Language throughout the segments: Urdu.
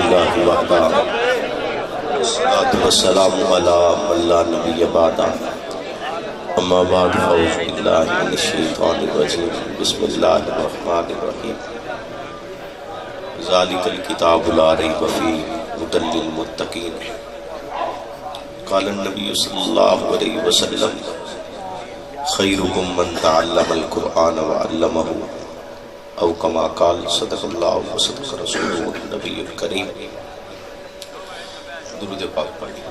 للہ وحدہ والصلاة والسلام علی من لا نبی بعدہ اما بعد اعوذ باللہ من الشیطان الرجیم بسم اللہ الرحمن الرحیم ذالک الکتاب لا ریب فیہ ھدی للمتقین قال النبی صلی اللہ علیہ وسلم خیرکم من تعلم القرآن وعلمہ او کما قال صدق اللہ وصدق رسولہ النبی الکریم۔ درود پاک پڑھیں۔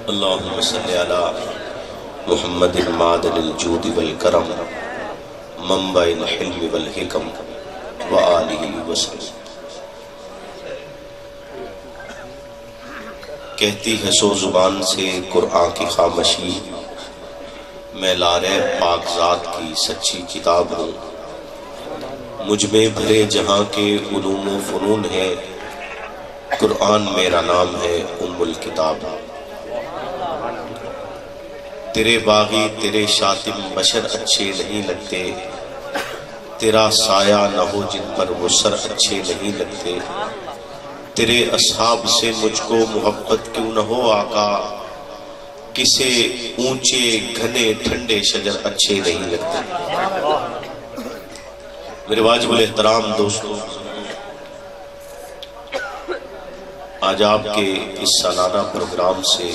اللہم صلی علی محمد معدن الجود والکرم منبع الحلم والحکم وآلہ وسلم۔ کہتی ہے سو زبان سے قرآن کی خامشی، میں لاریب پاک ذات کی سچی کتاب ہوں، مجھ میں بھرے جہاں کے علوم و فنون ہے، قرآن میرا نام ہے ام الکتاب۔ تیرے باغی تیرے شاتم بشر اچھے نہیں لگتے، تیرا سایہ نہ ہو جن پر وہ سر اچھے نہیں لگتے، تیرے اصحاب سے مجھ کو محبت کیوں نہ ہو آقا، کسے اونچے گھنے ٹھنڈے شجر اچھے نہیں لگتے۔ میرے واجب الاحترام دوستوں، آج آپ کے اس سالانہ پروگرام سے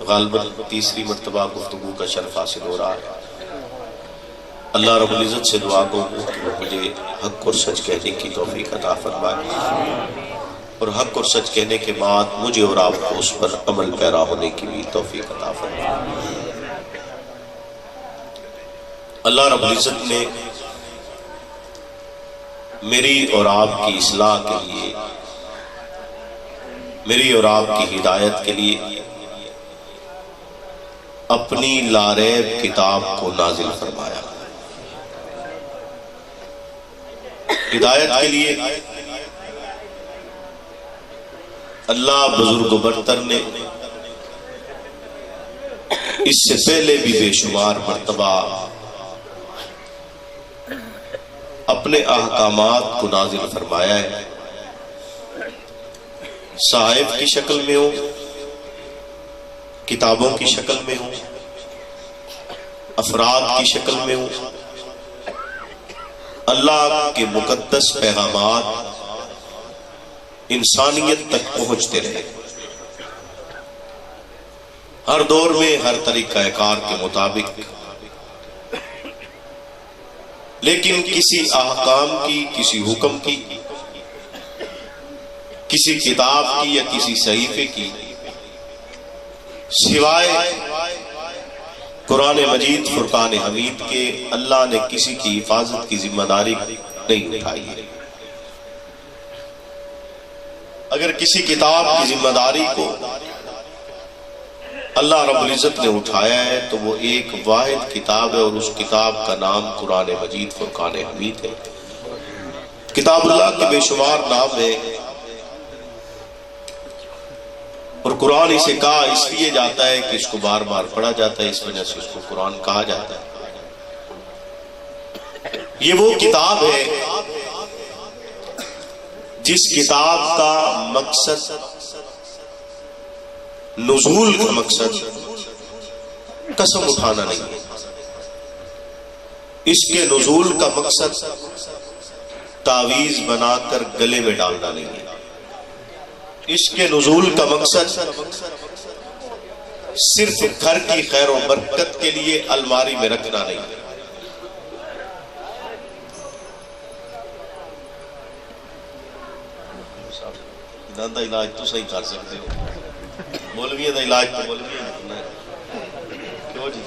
غالباً تیسری مرتبہ گفتگو کا شرف حاصل ہو رہا ہے۔ اللہ رب العزت سے دعا کو کہ وہ مجھے حق اور سچ کہنے کی توفیق عطا فرمائے، اور حق اور سچ کہنے کے بعد مجھے اور آپ کو اس پر عمل پیرا ہونے کی بھی توفیق عطا فرمائے۔ اللہ رب العزت نے میری اور آپ کی اصلاح کے لیے، میری اور آپ کی ہدایت کے لیے اپنی لاریب کتاب کو نازل فرمایا۔ ہدایت کے لیے اللہ بزرگ و برتر نے اس سے پہلے بھی بے شمار مرتبہ اپنے احکامات کو نازل فرمایا ہے، صحائف کی شکل میں ہو، کتابوں کی شکل میں ہو، افراد کی شکل میں ہو۔ اللہ کے مقدس پیغامات انسانیت تک پہنچتے رہے، ہر دور میں ہر طریقہ کار کے مطابق، لیکن کسی احکام کی، کسی حکم کی، کسی کتاب کی یا کسی صحیفے کی سوائے قرآن مجید فرقان حمید کے اللہ نے کسی کی حفاظت کی ذمہ داری نہیں اٹھائی ہے۔ اگر کسی کتاب کی ذمہ داری کو اللہ رب العزت نے اٹھایا ہے تو وہ ایک واحد کتاب ہے، اور اس کتاب کا نام قرآن مجید فرقان حمید ہے۔ کتاب اللہ کے بے شمار نام ہے، اور قرآن اسے کہا اس لیے جاتا ہے کہ اس کو بار بار پڑھا جاتا ہے، اس وجہ سے اس کو قرآن کہا جاتا ہے۔ یہ وہ کتاب ہے جس کتاب کا مقصد، نزول کا مقصد قسم اٹھانا نہیں ہے، اس کے نزول کا مقصد تعویذ بنا کر گلے میں ڈالنا نہیں ہے، اس کے نزول کا مقصد صرف گھر کی خیر و برکت کے لیے الماری میں رکھنا نہیں ہے۔ دا علاج تو صحیح کر سکتے ہو، مولوی دا علاج تو مولوی ہے، کیوں جی؟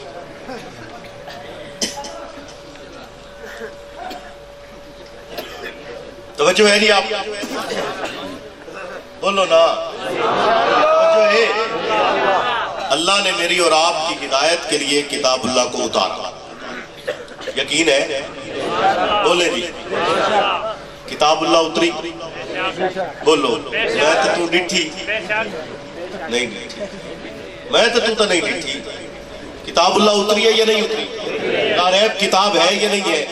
توجہ ہے نہیں آپ؟ بولو نا، جو ہے اللہ نے میری اور آپ کی ہدایت کے لیے کتاب اللہ کو اتارا، یقین ہے؟ بولے جی، کتاب اللہ اتری؟ بولو، میں تو ڈٹھی نہیں ڈٹھی، میں تو نہیں ڈٹھی، کتاب اللہ اتری ہے یا نہیں اتری؟ لاریب کتاب ہے یا نہیں ہے؟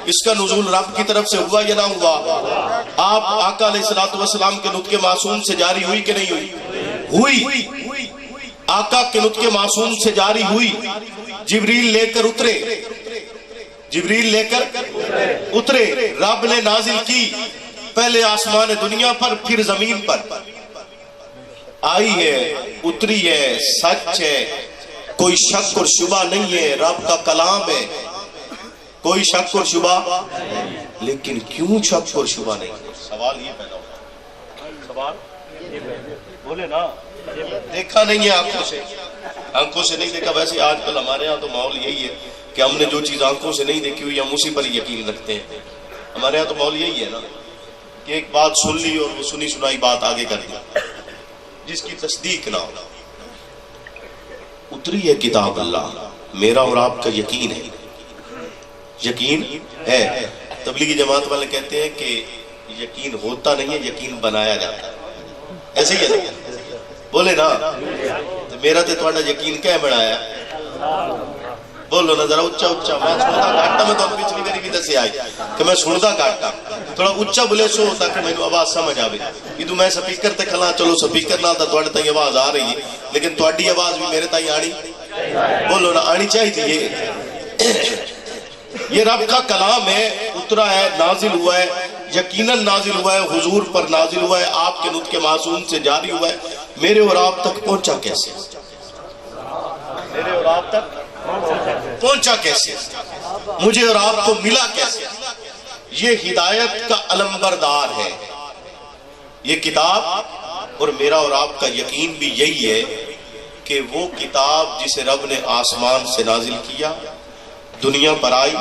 اس کا نزول رب کی طرف سے ہوا یا نہ ہوا؟ آپ آقا علیہ الصلوۃ والسلام کے نطق معصوم سے جاری ہوئی کہ نہیں ہوئی؟ ہوئی۔ آقا کے نطق معصوم سے جاری ہوئی، جبریل لے کر اترے، جبریل لے کر اترے، رب نے نازل کی پہلے آسمان دنیا پر پھر زمین پر، آئی ہے، اتری ہے، سچ ہے، کوئی شک اور شبہ نہیں ہے، رب کا کلام ہے، کوئی شک اور شبہ۔ لیکن کیوں شک اور شبہ نہیں؟ سوال یہ پیدا ہوتا ہے، سوال بولے نا، دیکھا نہیں ہے آنکھوں سے نہیں دیکھا۔ ویسے آج کل ہمارے ہاں تو ماحول یہی ہے کہ ہم نے جو چیز آنکھوں سے نہیں دیکھی ہوئی ہم اسی پر یقین رکھتے ہیں۔ ہمارے ہاں تو ماحول یہی ہے نا کہ ایک بات سن لی اور وہ سنی سنائی بات آگے کر دی جس کی تصدیق نہ ہو۔ اتری ہے کتاب اللہ، میرا اور آپ کا یقین ہے، یقین ہے۔ تبلیغی جماعت والے کہتے ہیں کہ یقین ہوتا نہیں ہے، یقین بنایا جاتا ہے، ایسے ہی ہے، بولے نا۔ تو میرا تے تھوڑا یقین کیا بنایا؟ بولو نا ذرا اچھا اچھا، میں سنتا گھاٹا، میں تو پچھلی میری بھی دسے آئی کہ میں سنتا گھاٹا، تھوڑا اچھا بولے سو تاکہ میں آواز سمجھ آوے۔ یہ تو میں سپیکر تے کھلا، چلو سپیکر نہ تھا تھوڑے تائیں آواز آ رہی ہے، لیکن تھوڑی آواز بھی میرے تائیں آنی، بولو نا، آنی چاہیے۔ یہ رب کا کلام ہے، اترا ہے، نازل ہوا ہے، یقیناً نازل ہوا ہے، حضور پر نازل ہوا ہے، آپ کے نطق معصوم سے جاری ہوا ہے، میرے اور آپ تک پہنچا کیسے؟ میرے اور آپ تک پہنچا کیسے؟ مجھے اور آپ کو ملا کیسے؟ یہ ہدایت کا علمبردار ہے یہ کتاب، اور میرا اور آپ کا یقین بھی یہی ہے کہ وہ کتاب جسے رب نے آسمان سے نازل کیا، دنیا پر آئی،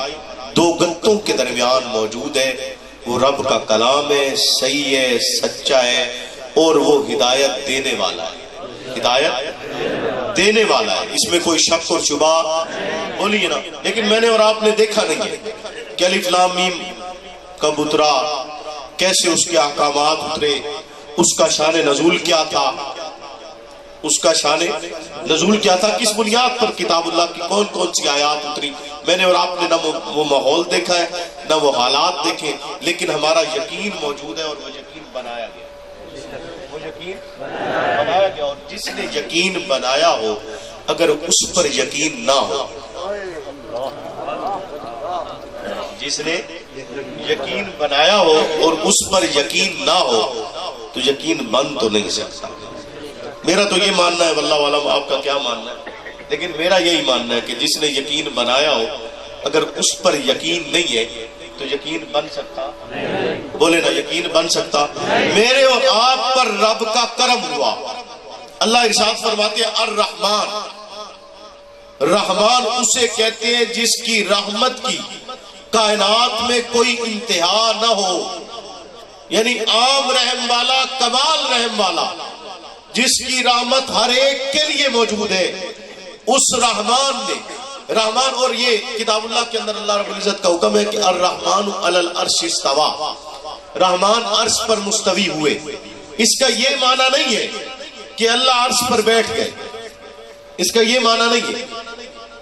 دو گتوں کے درمیان موجود ہے، وہ رب کا کلام ہے، صحیح ہے، سچا ہے، اور وہ ہدایت دینے والا ہے، ہدایت دینے والا ہے، اس میں کوئی شک اور شبہ بولیے نا۔ لیکن میں نے اور آپ نے دیکھا نہیں ہے کہ الف لام میم کب اترا، کیسے اس کے احکامات اترے، اس کا شان نزول کیا تھا، اس کا شان نزول کیا تھا، کس بنیاد پر کتاب اللہ کی کون کون سی آیات اتری۔ میں نے اور آپ نے نہ وہ ماحول دیکھا ہے نہ وہ حالات دیکھے، لیکن ہمارا یقین موجود ہے، اور وہ یقین بنایا گیا، وہ یقین بنایا گیا، اور جس نے یقین بنایا ہو اگر اس پر یقین نہ ہو، جس نے یقین بنایا ہو اور اس پر یقین نہ ہو تو یقین بن تو نہیں سکتا۔ میرا تو یہ ماننا ہے، واللہ عالم آپ کا کیا ماننا ہے، لیکن میرا یہی ماننا ہے کہ جس نے یقین بنایا ہو اگر اس پر یقین نہیں ہے تو یقین بن سکتا، بولے نا، یقین بن سکتا۔ میرے اور آپ پر رب کا کرم ہوا، اللہ ارشاد فرماتے ہیں الرحمن، رحمان اسے کہتے ہیں جس کی رحمت کی کائنات میں کوئی انتہا نہ ہو، یعنی عام رحم والا، کمال رحم والا، جس کی رحمت ہر ایک کے لیے موجود ہے، اس رحمان نے، رحمان، اور یہ کتاب اللہ کے اندر اللہ رب العزت کا حکم ہے کہ الرحمن علی العرش استوى، رحمان عرش پر مستوی ہوئے۔ اس کا یہ معنی نہیں ہے کہ اللہ عرش پر بیٹھ گئے، اس کا یہ معنی نہیں ہے۔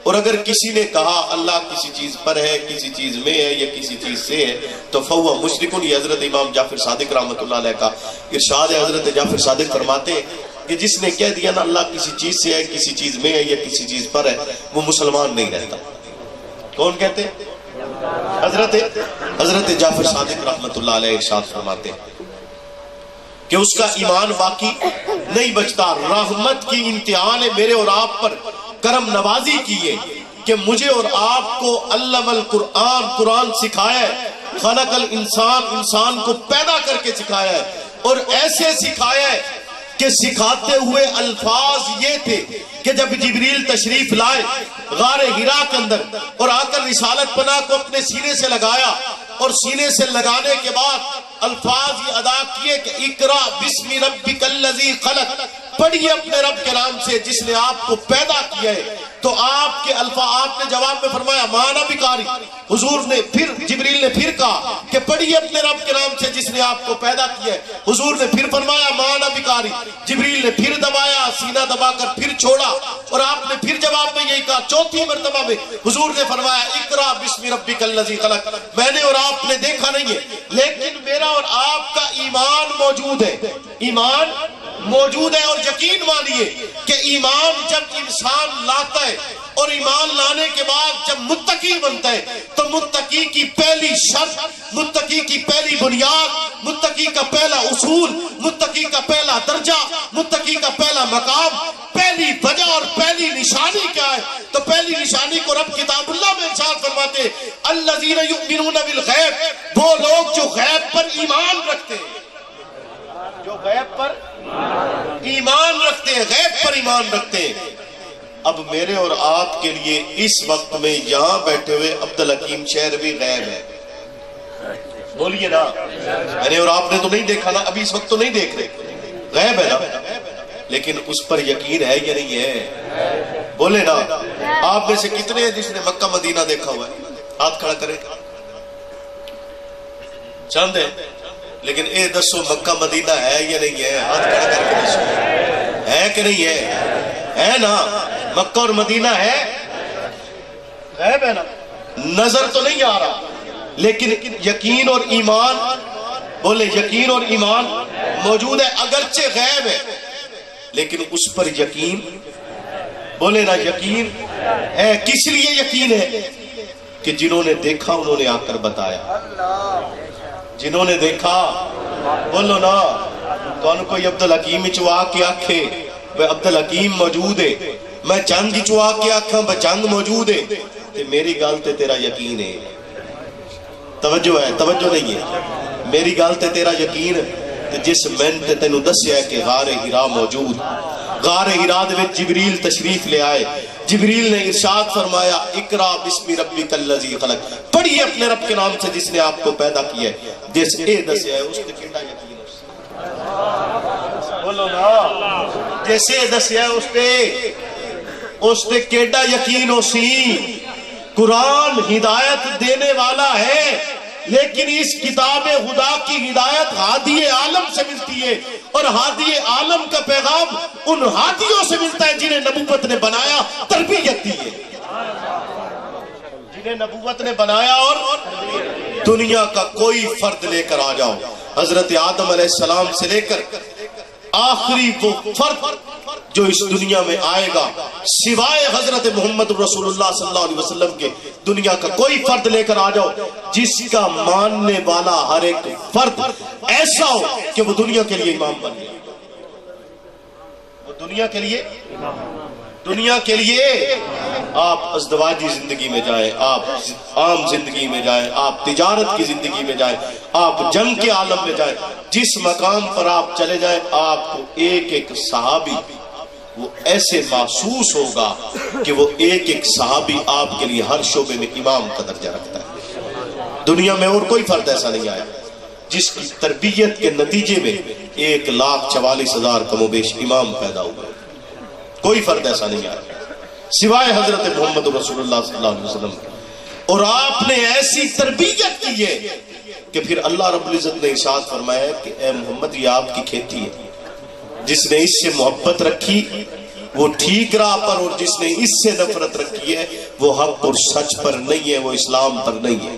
اور اگر کسی نے کہا اللہ کسی چیز پر ہے، کسی چیز میں ہے، یا کسی چیز سے ہے تو فہو مشرک، یہ حضرت امام جعفر صادق رحمۃ اللہ علیہ کا ارشاد ہے۔ حضرت جعفر صادق فرماتے ہیں کہ جس نے کہہ دیا نا اللہ کسی چیز سے ہے، کسی چیز میں ہے، یا کسی چیز پر ہے، وہ مسلمان نہیں رہتا۔ کون کہتے؟ حضرت جعفر صادق رحمۃ اللہ علیہ ارشاد فرماتے ہیں کہ اس کا ایمان باقی نہیں بچتا۔ رحمت کی انتہا نے میرے اور آپ پر کرم نوازی کی ہے کہ مجھے اور آپ کو علم القرآن، قرآن سکھایا ہے، خلق الانسان، انسان کو پیدا کر کے سکھایا ہے، اور ایسے سکھایا ہے کہ سکھاتے ہوئے الفاظ یہ تھے کہ جب جبریل تشریف لائے غار حرا کے اندر اور آ کر رسالت پناہ کو اپنے سینے سے لگایا، اور سینے سے لگانے کے بعد الفاظ یہ ادا کیے کہ اقرا بسم ربک الذی خلق، پڑھیے اپنے رب کے نام سے جس نے آپ کو پیدا کیا ہے۔ تو آپ کے الفاظ نے جواب میں فرمایا مانا بکاری، حضور نے پھر، جبریل نے پھر کہا کہ پڑھیے اپنے رب کے نام سے جس نے آپ کو پیدا کیا ہے، حضور نے پھر فرمایا مانا بکاری، جبریل نے پھر دبایا، سینہ دبا کر پھر چھوڑا، اور آپ نے پھر جواب میں یہی کہا کا چوتھی مرتبہ میں حضور نے فرمایا اقرا بسم ربک الذی خلق. میں نے اور آپ نے دیکھا نہیں ہے، لیکن میرا اور آپ کا ایمان موجود ہے، ایمان موجود ہے. اور یقین مانیے کہ ایمان جب انسان لاتا ہے اور ایمان لانے کے بعد جب متقی بنتا ہے تو متقی کی پہلی شرط، متقی کی پہلی بنیاد، متقی کا پہلا اصول، متقی کا پہلا درجہ، متقی کا پہلا مقام، پہلی وجہ اور پہلی نشانی کیا ہے؟ تو پہلی نشانی کو رب کتاب اللہ میں ارشاد فرماتے ہیں الذین یؤمنون بالغیب، وہ لوگ جو غیب پر ایمان رکھتے ہیں، جو غیب پر ایمان رکھتے ہیں، غیب پر ایمان رکھتے ہیں. اب میرے اور آپ کے لیے اس وقت میں یہاں بیٹھے ہوئے عبدالحکیم شہر بھی غیب ہے. بولیے نا، میں نے اور آپ نے تو نہیں دیکھا نا، ابھی اس وقت تو نہیں دیکھ رہے، غیب ہے نا، لیکن اس پر یقین ہے یا نہیں ہے؟ بولے نا. آپ میں سے کتنے ہیں جس نے مکہ مدینہ دیکھا ہوا ہے؟ ہاتھ کھڑا کریں. چند ہے، لیکن اے دسو مکہ مدینہ ہے یا نہیں ہے؟ ہاتھ کھڑا کر کے دسو، ہے کہ نہیں ہے نا؟ مکہ اور مدینہ ہے، غیب ہے نا، نظر تو نہیں آ رہا، لیکن یقین اور ایمان، بولے یقین اور ایمان موجود ہے. اگرچہ غیب ہے لیکن اس پر یقین، بولے نا یقین ہے. کس لیے یقین ہے؟ کہ جنہوں نے دیکھا انہوں نے آ کر بتایا. جنہوں نے دیکھا، بولو نا، تو ان کو عبدالحکیم چوا کے آکھے بے عبدالحکیم موجود ہے، میں جنگ چوا کے آکھاں بے جنگ موجود ہے، تے میری گل تے تیرا یقین ہے. توجہ ہے، توجہ نہیں ہے؟ میری گل تے تیرا یقین تے جس میں تے تینوں دسیا ہے کہ غار ہرا موجود، غار ہرا دے وچ جبریل تشریف لے آئے. جبریل نے ارشاد فرمایا اقرا بسم ربک الذی خلق، پڑھیے اپنے رب کے نام سے جس نے آپ کو پیدا کیا ہے. جس اے دسیا ہے اس تے کیڑا یقین ہے؟ بولو نا، جیسے دسیا اس تے کیڑا یقین ہو سی. قرآن ہدایت دینے والا ہے، لیکن اس کتاب خدا کی ہدایت ہادی عالم سے ملتی ہے، اور ہادی عالم کا پیغام ان ہادیوں سے ملتا ہے جنہیں نبوت نے بنایا، تربیت دی ہے، جنہیں نبوت نے بنایا. اور دنیا کا کوئی فرد لے کر آ جاؤ، حضرت آدم علیہ السلام سے لے کر آخری وہ فرد جو اس دنیا میں آئے گا سوائے حضرت محمد رسول اللہ صلی اللہ علیہ وسلم کے، دنیا کا کوئی فرد لے کر آ جاؤ جس کا ماننے والا ہر ایک فرد ایسا ہو کہ وہ دنیا کے لیے امام بن جائے. وہ دنیا کے لیے آپ ازدواجی زندگی میں جائیں، آپ عام زندگی میں جائیں، آپ تجارت کی زندگی میں جائیں، آپ جنگ کے عالم میں جائیں، جس مقام پر آپ چلے جائیں آپ کو ایک ایک صحابی وہ ایسے محسوس ہوگا کہ وہ ایک ایک صحابی آپ کے لیے ہر شعبے میں امام کا درجہ رکھتا ہے. دنیا میں اور کوئی فرد ایسا نہیں آیا جس کی تربیت کے نتیجے میں 1,44,000 کم و بیش امام پیدا ہوا. کوئی فرد ایسا نہیں آیا سوائے حضرت محمد رسول اللہ صلی اللہ علیہ وسلم. اور آپ نے ایسی تربیت کی ہے کہ پھر اللہ رب العزت نے ارشاد فرمایا کہ اے محمد یہ آپ کی کھیتی ہے، جس نے اس سے محبت رکھی وہ ٹھیک راہ پر، اور جس نے اس سے نفرت رکھی ہے وہ حق اور سچ پر نہیں ہے، وہ اسلام پر نہیں ہے.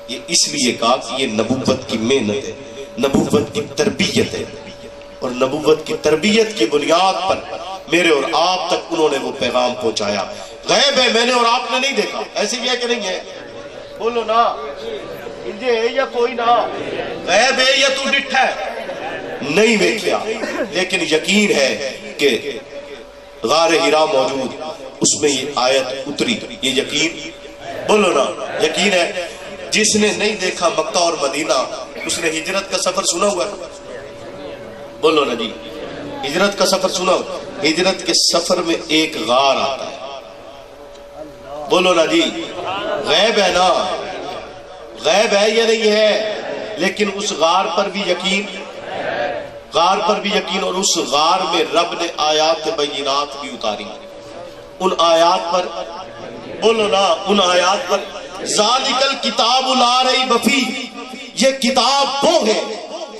یہ اس لیے کہا کہ یہ نبوت کی محنت ہے، نبوت کی تربیت ہے، اور نبوت کی تربیت کی بنیاد پر میرے اور آپ تک انہوں نے وہ پیغام پہنچایا. غیب ہے، میں نے اور آپ نے نہیں دیکھا، ایسے بھی ہے کہ نہیں ہے؟ بولو نا، انجے ہے یا کوئی نہ؟ غیب ہے یا تو ڈٹھا ہے؟ نہیں دیکھیا، لیکن یقین ہے کہ غار ہرا موجود، اس میں یہ آیت اتری، یہ یقین، بولو نا یقین ہے. جس نے نہیں دیکھا مکہ اور مدینہ اس نے ہجرت کا سفر سنا ہوا ہے؟ بولو نا جی، ہجرت کا سفر سنا ہوا؟ ہجرت کے سفر میں ایک غار آتا ہے، بولو نا جی، غیب ہے نا، غیب ہے یا نہیں ہے؟ لیکن اس غار پر بھی یقین، غار پر بھی یقین. اور اس غار میں رب نے آیات بینات بھی اتاری، ان آیات پر، بولو نا، ان آیات پر ذالک الکتاب لا ریب فیہ، یہ کتاب وہ ہے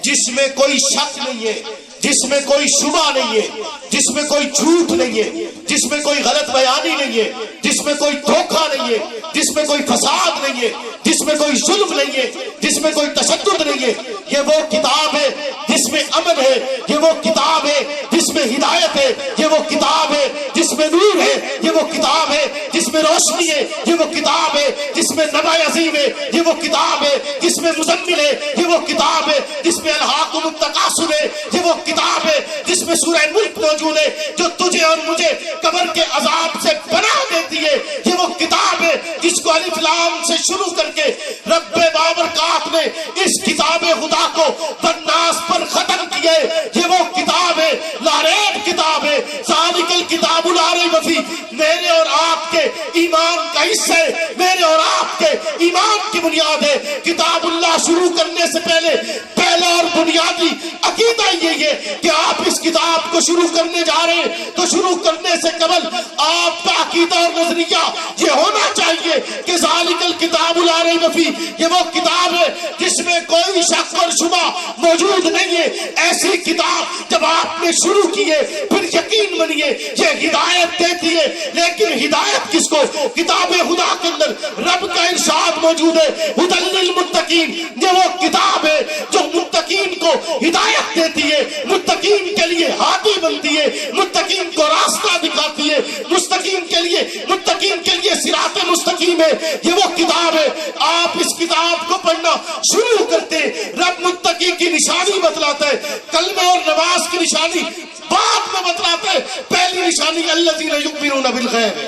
جس میں کوئی شک نہیں ہے، جس میں کوئی شبہ نہیں ہے، جس میں کوئی جھوٹ نہیں ہے. جس میں کوئی غلط بیانی نہیں ہے، جس میں کوئی دھوکہ نہیں ہے، جس میں کوئی فساد نہیں ہے، جس میں کوئی ظلم نہیں ہے، جس میں کوئی تشدد نہیں ہے. یہ وہ کتاب ہے جس میں امن ہے، یہ وہ کتاب ہے جس میں ہدایت ہے، یہ وہ کتاب ہے جس میں نور ہے، یہ وہ کتاب ہے جس میں روشنی ہے، یہ وہ کتاب ہے جس میں نبع عظیم ہے، یہ وہ کتاب ہے جس میں مزمل ہے، یہ وہ کتاب ہے جس میں الہاکم التکاثر ہے، یہ وہ کتاب ہے جس میں سورہ ملک موجود ہے جو تجھے اور مجھے قبر کے عذاب سے پناہ دیتی ہے. یہ وہ کتاب ہے جس کو الف لام سے شروع کر کے رب بابرکات نے اس کتاب خدا کو بناس پر ختم کیے. یہ وہ کتاب ہے، لا ریب کتاب ہے، ذالک الکتاب لا ریب فیہ. میرے اور آپ کے ایمان کا حصہ ہے، میرے اور آپ کے ایمان کی بنیاد ہے. کتاب اللہ شروع کرنے سے پہلے پہلا اور بنیادی عقیدہ یہ ہے کہ آپ اس کتاب کو شروع کرنے جا رہے ہیں تو شروع کرنے سے قبل آپ کا عقیدہ اور نظریہ یہ ہونا چاہیے کہ ذالک الکتاب لا ریب فیہ. یہ وہ کتاب ہے جس میں کوئی شک اور شبہ موجود نہیں ہے. ایسی کتاب جب آپ نے شروع کی ہے پھر یقین بنیے یہ ہدایت دیتی ہے. لیکن ہدایت کس کو؟ کتاب خدا کے اندر رب کا ارشاد موجود ہے، ھدی للمتقین. یہ وہ کتاب ہے جو متقین کو ہدایت دیتی ہے، متقین کے لیے ہادی بنتی ہے، متقین کو راستہ دکھاتی ہے، مستقیم کے لیے صراط مستقیم ہے. یہ وہ کتاب ہے. آپ اس کتاب کو پڑھنا شروع کرتے رب متقی کی نشانی بتلاتا ہے، کلمہ اور نماز کی نشانی بعد میں بتلاتا ہے. پہلی نشانی الذین یؤمنون بالغیب.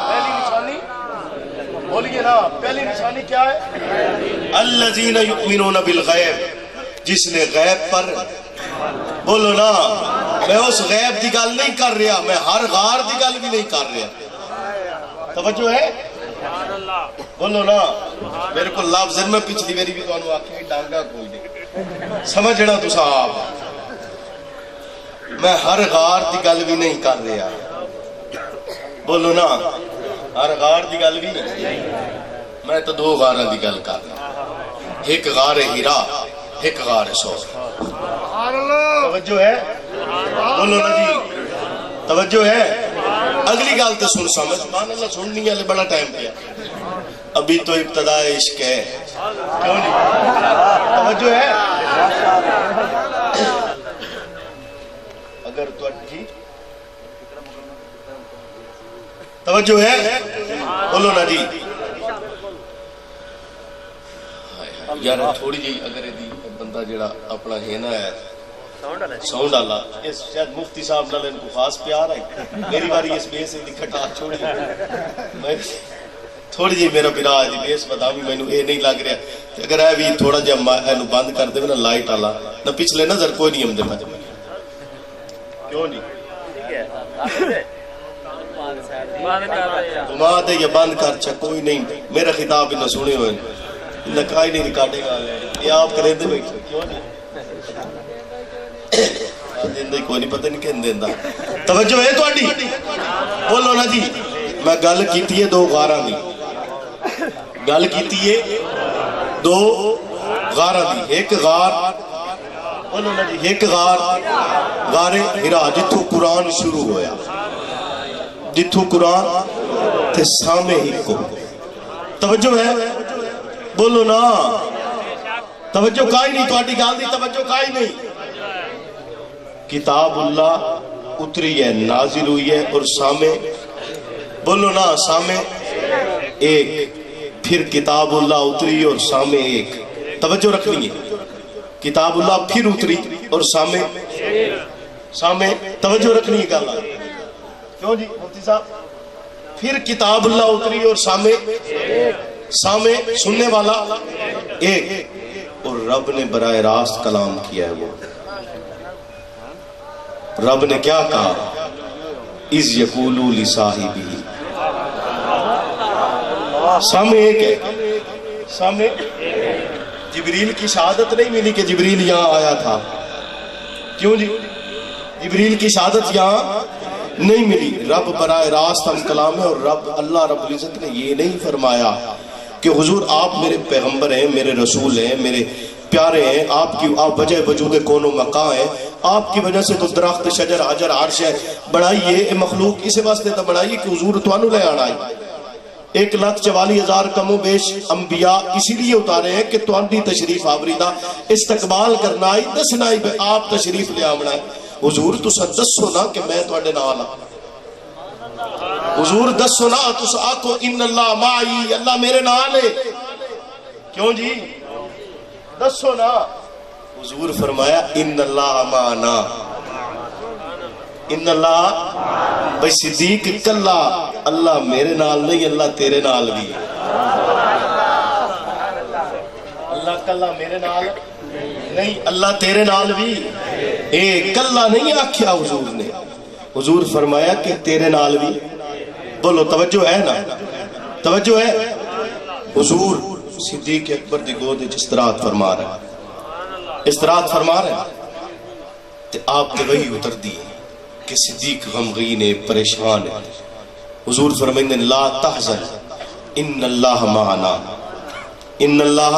پہلی نشانی بولیے نا، پہلی نشانی کیا ہے؟ الذین یؤمنون بالغیب، جس نے غیب پر، بولو نا، میں اس غیب دی گل نہیں کر رہا، میں ہر غار دی گل بھی نہیں کر رہا. توجہ ہے؟ بولو نا. میرے کو لفظ میں پچھلی میری بھی تمہیں آخیا ڈانگا کوئی نہیں سمجھنا تسا آپ. میں ہر غار دی گل بھی نہیں کر رہا. بولو نا، ہر غار دی گل بھی نہیں. میں تو دو غاراں دی گل کر رہا، ایک غار ہیرا، ایک غار سور. توجہ ہے؟ بولو نا جی، توجہ ہے؟ اگلی گل تو سن سمجھ. سبحان اللہ، سننی ہے بڑا ٹائم پہ، ابھی تو ابتدا عشق ہے. کیوں نہیں؟ توجہ ہے؟ اگر تو جی توجہ ہے، بولو نا جی. یار تھوڑی جی اگر بندہ جڑا اپنا ہے نا ہے ساؤنڈ والا، اس شاید مفتی صاحب نال ان کو خاص پیار ہے. میری باری اس بیس دی کھٹا چھوڑی میں تھوڑی جی میرا براج دی بیس بتا بھی مینوں اے نہیں لگ رہا. اگر اے بھی تھوڑا جہا اینو بند کر دے نا لائٹ والا نہ پچھلے نظر کوئی نہیں آمدے. میں کیوں نہیں گھما دے یا بند کر چا کوئی نہیں. میرا خطاب نہ سنے ہوئے نہ کائی نہیں ریکارڈے گا. یہ آپ کریں دے بیٹھے کیوں نہیں دیندے کوئی نہیں، پتہ نہیں کہن دیندا. توجہ ہے تہاڈی؟ بولو نا جی. میں گل کیتی ہے دو غاراں دی، گل کیتی ہے دو غاراں دی. ایک غار، بولو نا جی، ایک غار غار ہرا جتھوں قرآن شروع ہویا، جتھوں قرآن تے سامنے ہی کو. توجہ ہے؟ بولو نا. توجہ کائی نہیں تہاڈی گل دی، توجہ کائی نہیں. کتاب اللہ اتری ہے، نازل ہوئی ہے، اور سامنے، بولو نا، سامنے ایک. پھر کتاب اللہ اتری اور سامنے ایک. توجہ رکھنی ہے. کتاب اللہ پھر اتری اور سامنے توجہ رکھنی ہے. گل کیوں جی مفتی صاحب؟ پھر کتاب اللہ اتری اور سامنے سننے والا ایک، اور رب نے براہ راست کلام کیا ہے. وہ رب نے کیا کہا؟ اذ یقولو لصاحبہ. سامنے ایک ہے، سامنے جبریل کی شہادت نہیں ملی کہ جبریل یہاں آیا تھا. کیوں جی؟ جبریل کی شہادت یہاں نہیں ملی. رب براہ راست ہم کلام ہے، اور رب اللہ رب العزت نے یہ نہیں فرمایا کہ حضور آپ میرے پیغمبر ہیں، میرے رسول ہیں، میرے پیارے ہیں، آپ کی آپ وجہ وجود کون و مقام ہیں. آپ کی وجہ سے تو درخت شجر حجر عرش ہے بڑھائیے مخلوق اسے واسطے تو بڑھائیے کہ حضور توانو لے آنا ہے 1,44,000 کم و بیش انبیاء اسی لیے اتارے ہیں کہ تواندی تشریف آوری دا استقبال کرنا ہی دسنا ہی آپ تشریف لے آمنا ہے حضور تسا دسو نا کہ میں تواڈے نال ہاں حضور دسو نا تسا آکھو ان اللہ معی اللہ میرے نال ہے کیوں جی دسو نا حضور فرمایا ان اللہ معنا ان اللہ بھئی صدیق کلا اللہ میرے نال نہیں اللہ تیرے نال بھی اللہ کلا میرے نال نہیں اللہ تیرے نال بھی اے کلا نہیں آکھیا حضور نے حضور فرمایا کہ تیرے نال بھی بولو توجہ ہے نا توجہ ہے حضور صدیق اکبر دی گود استراحت فرما رہے ہیں استراحت فرما رہے ہیں تے آپ تے وہی اتر دی کہ صدیق غمگین ہے پریشان ہے حضور فرمائیں لا تحزن ان اللہ معنا ان اللہ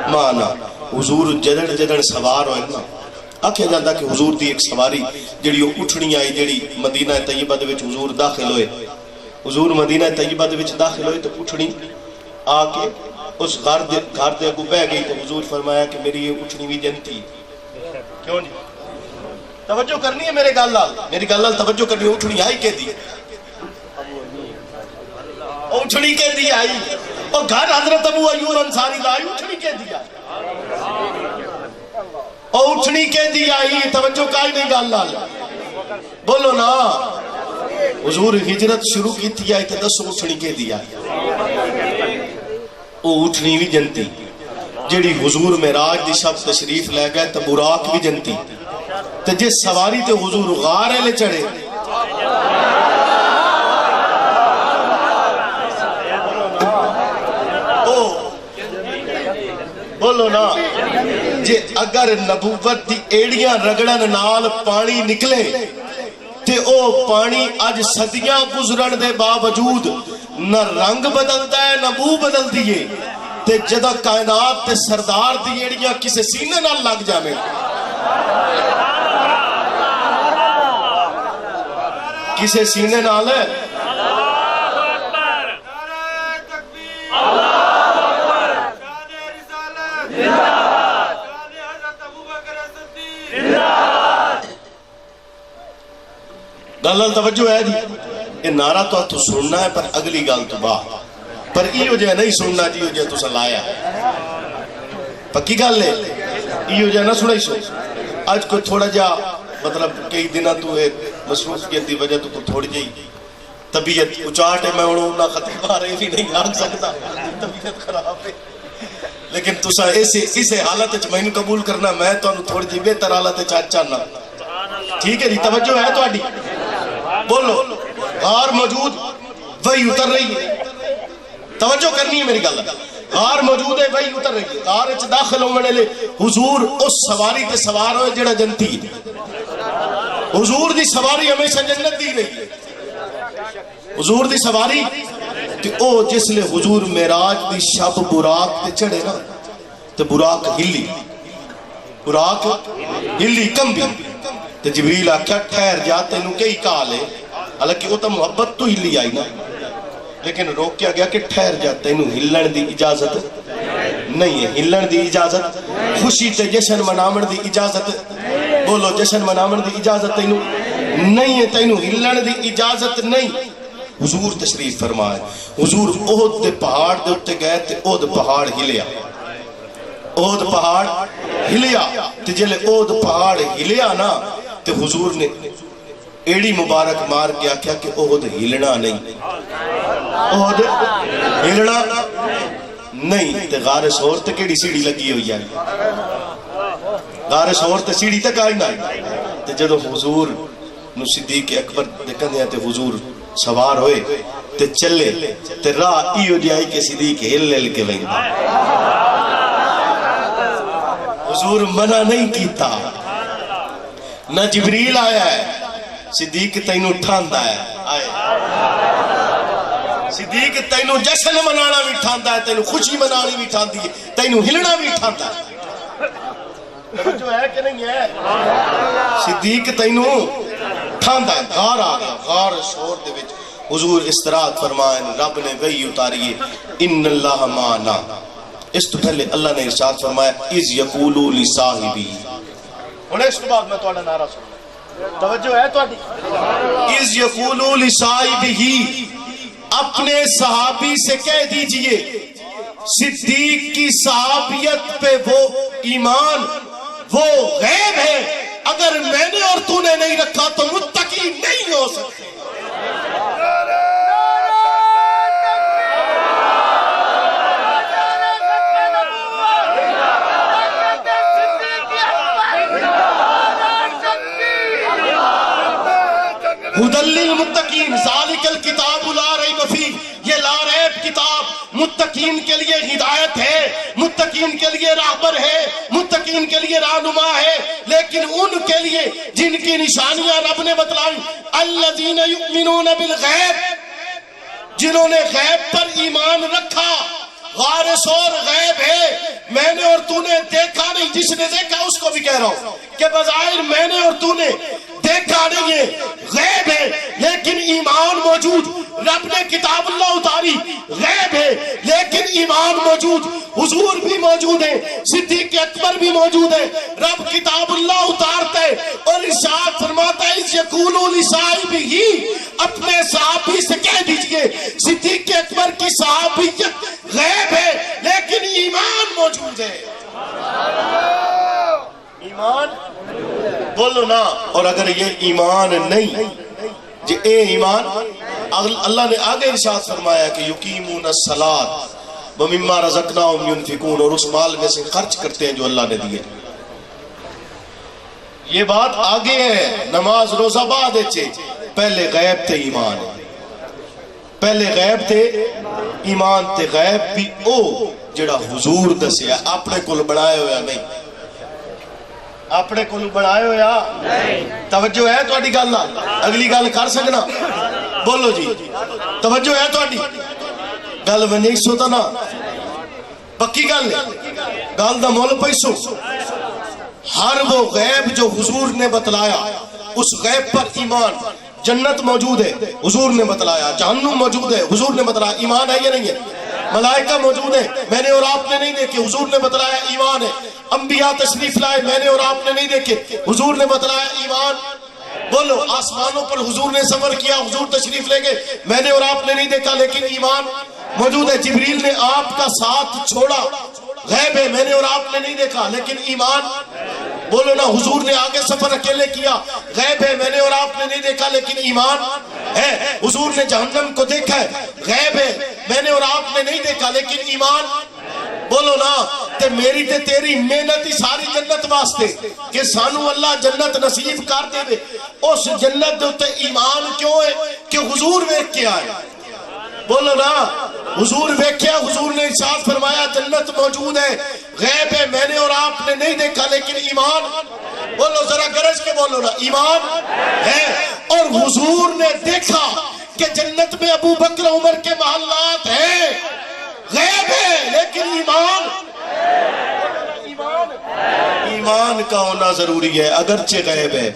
معنا حضور جدڑ جدڑ سوار ہوئے نا آکھیا جاندہ کہ حضور دی ایک سواری جڑی اٹھنی آئی جڑی مدینہ طیبہ دے وچ حضور داخل ہوئے حضور مدینہ طیبہ دے وچ داخل ہوئے تو اٹھنی آکے اس گھر دے اگو بہ گئی تو حضور فرمایا کہ میری یہ اٹھنی بھی جنتی کیوں نہیں توجہ کرنی ہے میرے گل لال توجہ کرنی ہے اٹھنی آئی کہ دی اٹھنی کہ دی آئی اور گھر حضرت ابو ایوب انصاری لائی اٹھنی کہ دی آئی اور اٹھنی کہ دی آئی توجہ کائی نہیں گل لال بولو نا حضور ہجرت شروع کی تھی آئی تھے 10 اٹھنی کہ دی آئی او اٹھنی بھی جنتی جیڑی حضور معراج دی شب تشریف لے گئے تو براق بھی جنتی تو جس سواری تے حضور غارے لے چڑھے بولو نا جے اگر نبوت دی ایڑیاں رگڑن نال پانی نکلے تے او پانی آج صدیاں گزرن دے باوجود نہ رنگ بدلتا ہے نہ بو بدل دیئے تے جدہ کائنات تے سردار دی ایڑیاں کسے سینے نہ لگ جامے کسے سینے نہ لے گلال توجہ ہے دی یہ نعرہ تو سننا ہے پر اگلی گل تو باہر پر ایو جے نہیں سننا جی جے تو سلایا پکی گل لے ایو جے نہ سنائی سو آج کوئی تھوڑا جا مطلب کئی دنہ تو ایک مصروفیت دی وجہ تو کو تھوڑی جائی طبیعت اچاٹ ہے میں انہوں نہ خطیب آ رہے بھی نہیں آگ سکتا طبیعت خراب ہے لیکن تو سا اسے حالت میں انہوں قبول کرنا میں تو انہوں تھوڑی جی بہتر حالت چاہنا ٹھیک ہے جی توجہ ہے تو آڈی بولو غار موجود وہی اتر رہی ہے توجہ کرنی ہے میری گل غار موجود ہے وہی اتر رہی ہے غار اچھ داخل ہونے لے حضور اس سواری تے سوار ہوئے جڑا جنتی حضور دی سواری ہمیشہ جنت دی رہی ہے حضور دی سواری کہ او جس لے حضور معراج دی شب براق تے چڑھے نا تے براق ہلی کم بھی تے جبریل آکھیا ٹھہر جا تینوں کئی کال ہے حالانکہ وہ تو محبت تو ہلی آئی نا لیکن روک کیا گیا کہ ٹھہر جا تینوں ہلن دی اجازت نہیں ہے ہلن دی اجازت خوشی تے جشن منامن دی اجازت بولو جشن منامن دی اجازت تینوں نہیں ہے تینوں ہلن دی اجازت نہیں حضور تشریف فرمائے حضور احد دے پہاڑ دے اٹھے گئے تے احد پہاڑ ہلیا احد پہاڑ ہلیا تے جلے احد پہاڑ ہلیا نا تے حضور نے ایڑی مبارک مار کے آکھیا کہ احد ہلنا نہیں احد ہلنا نہیں تے غار سور تے کیڑی سیڑھی لگی ہوئی ہے غار سور تے سیڑھی تک آئی نہ تے جدو حضور نو صدیق اکبر دیکھن دیا تے حضور سوار ہوئے تے چلے تے راہ ایو جائی کہ صدیق ہل لے کے وہیں حضور منع نہیں کیتا نہ جبریل آیا ہے صدیق تینوں ٹھاندا ہے آئے صدیق تینوں جشن منانا بھی ٹھاندا ہے تینوں خوشی منانی بھی ٹھاندی ہے تینوں ہلنا بھی ٹھاندا ہے توجہ ہے کہ نہیں ہے؟ صدیق تینوں ٹھاندا ہے، غار آ گیا، غار شور دے وچ حضور استراحت فرمائیں، رب نے وحی اتاری ہے، ان اللہ معنا۔ اس تو پہلے اللہ نے ارشاد فرمایا اذ یقولو لصاحبی، ہن اس کے بعد میں تہاڈا نعرہ سننا، توجہ ہے تہاڈی؟ اذ یقولو لصاحبہ، اپنے صحابی سے کہہ دیجئے، صدیق کی صحابیت پہ وہ ایمان، وہ غیب ہے، اگر میں نے اور تو نے نہیں رکھا تو متقی نہیں ہو سکتے۔ ہدی للمتقین، ذالک الکتاب لا ریب فیہ، یہ لا ریب کتاب متقین کے لیے ہدایت ہے، متقین کے لیے راہبر ہے، متقین کے لیے رہنما ہے، لیکن ان کے لیے جن کی نشانیاں رب نے بتلائی، الذین یؤمنون بالغیب، جنہوں نے غیب پر ایمان رکھا۔ غار سور غیب ہے، میں نے اور تو نے دیکھا نہیں، جس نے دیکھا اس کو بھی کہہ رہا ہوں کہ بظاہر میں نے اور تو نے دیکھا نہیں ہے، غیب ہے، لیکن ایمان موجود۔ رب نے کتاب اللہ اتاری، غیب ہے لیکن ایمان موجود۔ حضور بھی موجود ہے، صدیق اکبر بھی موجود ہے، رب کتاب اللہ اتارتا ہے اور ارشاد فرماتا ہے اذ یقولو لصاحبہ، اپنے صحابی سے کہہ دیجئے، صدیق اکبر کی صحابیت غیب ہے لیکن ایمان موجود ہے۔ ایمان بولو نا۔ اور اگر یہ ایمان نہیں، جی اے ایمان، اللہ نے آگے ارشاد فرمایا کہ یقیمون الصلاۃ ومما رزقناہم ينفقون، اور اس مال میں سے خرچ کرتے ہیں جو اللہ نے دیے۔ یہ بات آگے ہے، نماز روزہ بعد ہے، پہلے غیب تے ایمان ہے، پہلے غیب تے ایمان تے۔ غیب بھی او جڑا حضور دسیا، اپنے کول بنائے ہویا نہیں، اپنے کول بنائے ہویا توجہ ہے تہاڈی گل نال؟ اگلی گل کر سکنا؟ بولو جی، توجہ ہے تہاڈی گل؟ ونی سو تا نا پکی گل، گل دا مول پیسو۔ ہر وہ غیب جو حضور نے بتلایا، اس غیب پر ایمان۔ جنت موجود ہے، حضور نے بتلایا، جہنم موجود ہے، حضور نے بتلایا، ایمان ہے یا نہیں ہے؟ ملائکہ موجود ہے، میں نے اور آپ نے نہیں دیکھے، حضور نے بتلایا، ایمان ہے۔ انبیاء تشریف لائے، میں نے اور آپ نے نہیں دیکھے، حضور نے بتلایا، ایمان۔ بولو، آسمانوں پر حضور نے سفر کیا، حضور تشریف لے گئے، میں نے اور آپ نے نہیں دیکھا لیکن ایمان موجود ہے۔ جبریل نے آپ کا ساتھ چھوڑا، غیب ہے، میں نے اور آپ نے نہیں دیکھا لیکن ایمان۔ بولو نا، حضور نے آگے سفر اکیلے کیا، غیب ہے، میں نے اور آپ نے نہیں دیکھا لیکن ایمان ہے۔ حضور نے جہنم کو دیکھا ہے، غیب ہے، میں نے اور آپ نے نہیں دیکھا لیکن ایمان۔ بولو نا، تے میری تے تیری محنت ہی ساری جنت واسطے کہ سانو اللہ جنت نصیب کر دے دے۔ اس جنت دے تے ایمان کیوں ہے؟ کہ حضور ویکھ کے آئے۔ بولو نا، حضور ویکھیا، حضور نے ارشاد فرمایا جنت موجود ہے، غیب ہے، میں نے اور آپ نے نہیں دیکھا لیکن ایمان۔ بولو ذرا گرج کے بولو نا، ایمان ہے۔ اور حضور نے دیکھا کہ جنت میں ابو بکر عمر کے محلات ہیں، غیب ہے لیکن ایمان۔ ایمان کا ہونا ضروری ہے، اگرچہ غیب ہے،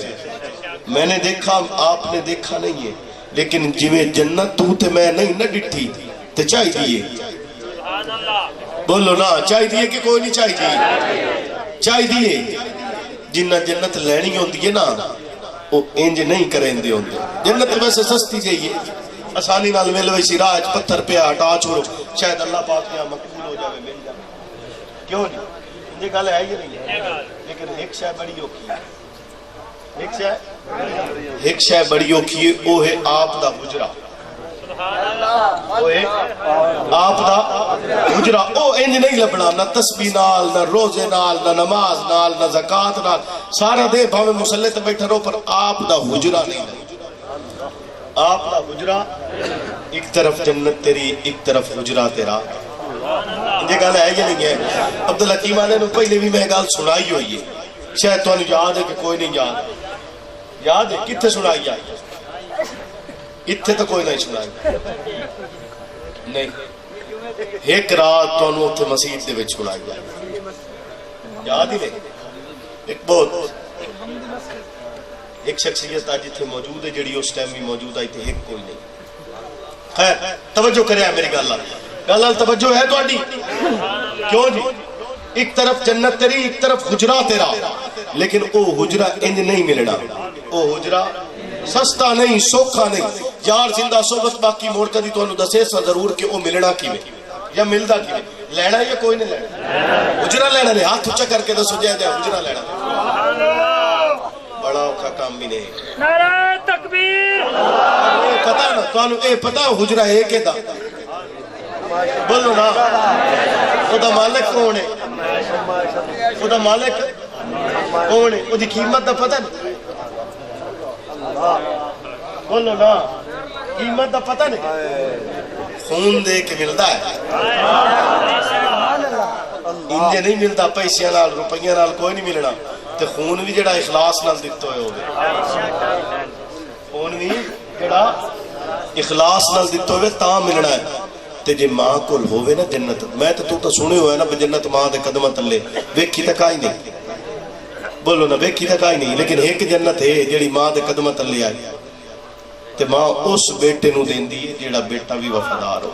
میں نے دیکھا آپ نے دیکھا نہیں ہے، لیکن جویں جنت تو تے میں نہیں نہ ڈٹھی تے چاہی دیئے۔ بولو نا، چاہی دیئے کہ کوئی نہیں چاہی دیئے؟ چاہی دیئے۔ جنہ جنت لینی ہوتی ہے نا، وہ انج نہیں کریں دے ہوندے۔ جنت ویسے سستی جائیے، آسانی نال مل ویسی، راج پتھر پہ ہٹا چھوڑو، شاید اللہ پاک نے مقبول ہو جاوے، مل جائے۔ کیوں نہیں؟ یہ گل ہے یہ نہیں ہے، لیکن ایک شے بڑی اوکھی ہے، ایک شے بڑی اوکھی ہے، وہ ہے آپ دا حجرہ۔ وہ ہے آپ دا حجرہ، او انج نہیں لبنا، نہ تسبیح نال، نہ روزے نال، نہ نماز نال، نہ زکات نال، سارا دے بھاوے مصلی تے بیٹھا رہو، پر آپ دا حجرہ نہیں لبنا۔ آپ دا حجرہ، ایک طرف جنت تیری، ایک طرف حجرہ تیرا۔ یہ گل ہے یہ نہیں ہے؟ عبدالحکیم والے نے پہلے بھی میں گل سنائی ہوئی ہے، شاید تو یاد ہے کہ کوئی نہیں یاد؟ یاد ہے کتنے سنائی ہے؟ اتنے تو کوئی نہیں سنائی نہیں۔ ایک رات تو انہوں اتنے مسجد دے وچ سنائی ہے، یاد ہی نہیں؟ ایک بہت ایک شخصیت آج اتنے موجود ہے جڑی اس ٹائم بھی موجود آئی تھی ایک کوئی نہیں. خیر توجہ کرے میری گل توجہ ہے تھوڑی. کیوں جی ایک طرف جنت تیری ایک طرف حجرا تیرا, لیکن او حجرا انج نہیں ملنا. او حجرا سستا نہیں سوکھا نہیں. یار زندہ صحبت باقی موڑ کدی تانوں دسے سا ضرور کہ او ملنا کیویں یا ملدا کیویں. لینا یا کوئی نہیں لینا, حجرا لینا نہیں. ہاتھ اونچا کر کے دسو جے حجرا لینا بڑا اوکھا کام بھی نہیں. نعرہ تکبیر. پتہ نا تانوں اے پتہ حجرا ہے کیدا بولو نا. خدا مالک کون ہے؟ خدا مالک کون ہے؟ وہ دی قیمت دا پتہ نہیں. بولو نا قیمت دا پتہ نہیں. خون دے کے ملتا ہے, انجے نہیں ملتا پیسے نال روپیے نال کوئی نہیں ملنا. تے خون بھی جڑا اخلاص نال دتا ہوئے ہوگا, خون بھی جڑا اخلاص نال دتا ہوئے تاں ملنا ہے. تے جے ماں کول ہوئے نا جنت, میں تو سنے ہوئے نا جنت ماں دے قدمہ تلے ویکھی تک آئی نہیں. بولو نا ویکھی تک آئی نہیں, لیکن ایک جنت ہے جڑی ماں دے قدمہ تلے آئی. تے ماں اس بیٹے نو دیندی ہے جڑا بیٹا بھی وفادار ہو.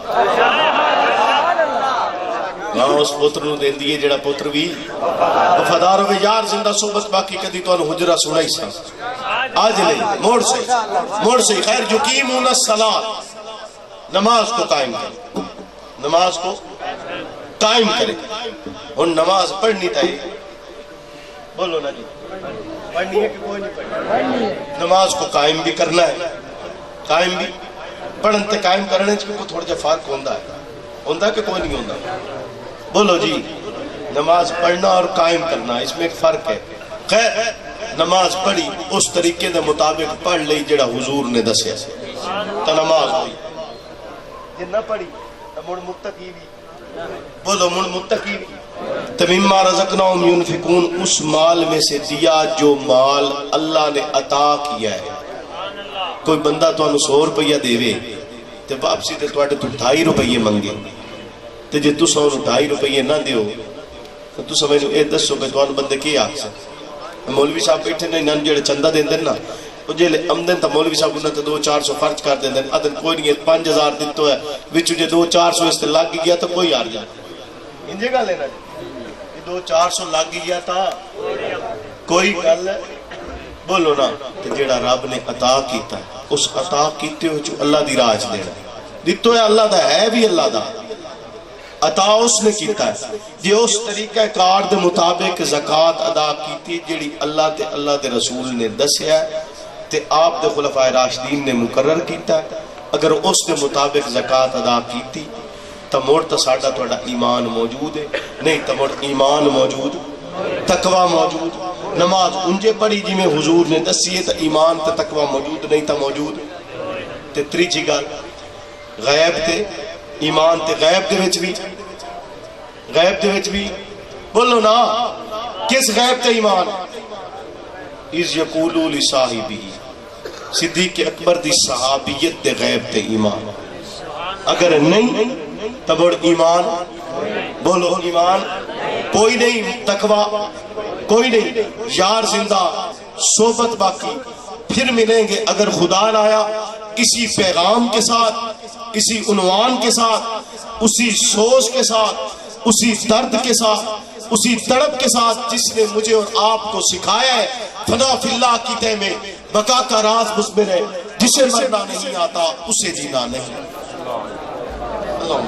ماں اس پتر نو دیندی ہے جڑا پتر بھی وفادار ہوئے. یار زندہ صحبت باقی کدی تو حجرہ سنائی سا آج نہیں موڑ سے. خیر یقیمون الصلاۃ, نماز کو قائم کرے, نماز کو قائم کرے. اور نماز پڑھنی چاہیے. بولو نا جی پڑھنی ہے کہ کوئی نہیں پڑھنی. نماز کو قائم بھی کرنا ہے, قائم بھی پڑھن تے قائم کرنے چ کو تھوڑا جا فرق ہوندا ہے کہ کوئی نہیں ہوندا. بولو جی نماز پڑھنا اور قائم کرنا اس میں ایک فرق ہے. خیر نماز پڑھی اس طریقے دے مطابق پڑھ لئی جڑا حضور نے دسیا تو نماز ہوئی. جے نہ پڑھی تو مڑ متقی بھی. بولو مڑ متقی بھی. تمما رزقناہم ينفقون, اس مال میں سے دیا جو مال اللہ نے عطا کیا ہے. کوئی بندہ تو 100 روپیہ دے تے واپسی تے تواڈے تو 2.5 روپیے منگے, تے جے تساں اونوں 2.5 روپیے نہ دیو تو تساں مینوں اے دسو کہ تواڈے بندے کی آکھ. مولوی صاحب بیٹھے نے نن جڑے چندہ دیندے نا او جے آمدن تا مولوی صاحب انہاں تے 200-400 خرچ کر دیندے. ادن کوئی نہیں 5000 دتو ہے وچ جے 200-400 اس تے لگ گیا تو کوئی حرج نہیں. انجے گل ہے نا جی 200-400 لگ گیا تا کوئی گل. بولو نا تے جڑا رب نے عطا کیتا ہے اس عطا کیتے ہو جو اللہ دی راہ دینا دتو ہے. اللہ دا ہے بھی اللہ دا عطا اس نے کیتا ہے. جے اس طریقہ کار دے مطابق زکوٰۃ ادا کیتی جڑی اللہ تے اللہ دے رسول نے دسیا ہے تے آپ دے خلفائے راشدین نے مقرر کیتا ہے, اگر اس دے مطابق زکوٰۃ ادا کیتی تو موڑ تو ساڈا تہاڈا ایمان موجود ہے. نہیں تو موڑ ایمان موجود, تقوی موجود. نماز انجے پڑھی جی میں حضور نے دسی ہے تو ایمان تے تقوی موجود نہیں تو موجود. تے تریجی گل غیب تے ایمان تے غیب دے وچ بھی بولو نا کس غیب تے ایمان. اذ یقولوا لصاحبہ, صدیق اکبر دی صحابیت تے غیب تے ایمان. اگر نہیں تو بڑھ ایمان. بولو ایمان کوئی نہیں, تقوی کوئی نہیں. یار زندہ صحبت باقی پھر ملیں گے اگر خدا نہ آیا کسی پیغام کے ساتھ, کسی عنوان کے ساتھ, اسی سوچ کے ساتھ, اسی درد کے ساتھ, اسی تڑپ کے ساتھ جس نے مجھے اور آپ کو سکھایا ہے. فنا فی اللہ کی تہ میں بقا کا راز مثمر ہے, جسے مرنا نہیں آتا اسے جینا نہیں. اللہ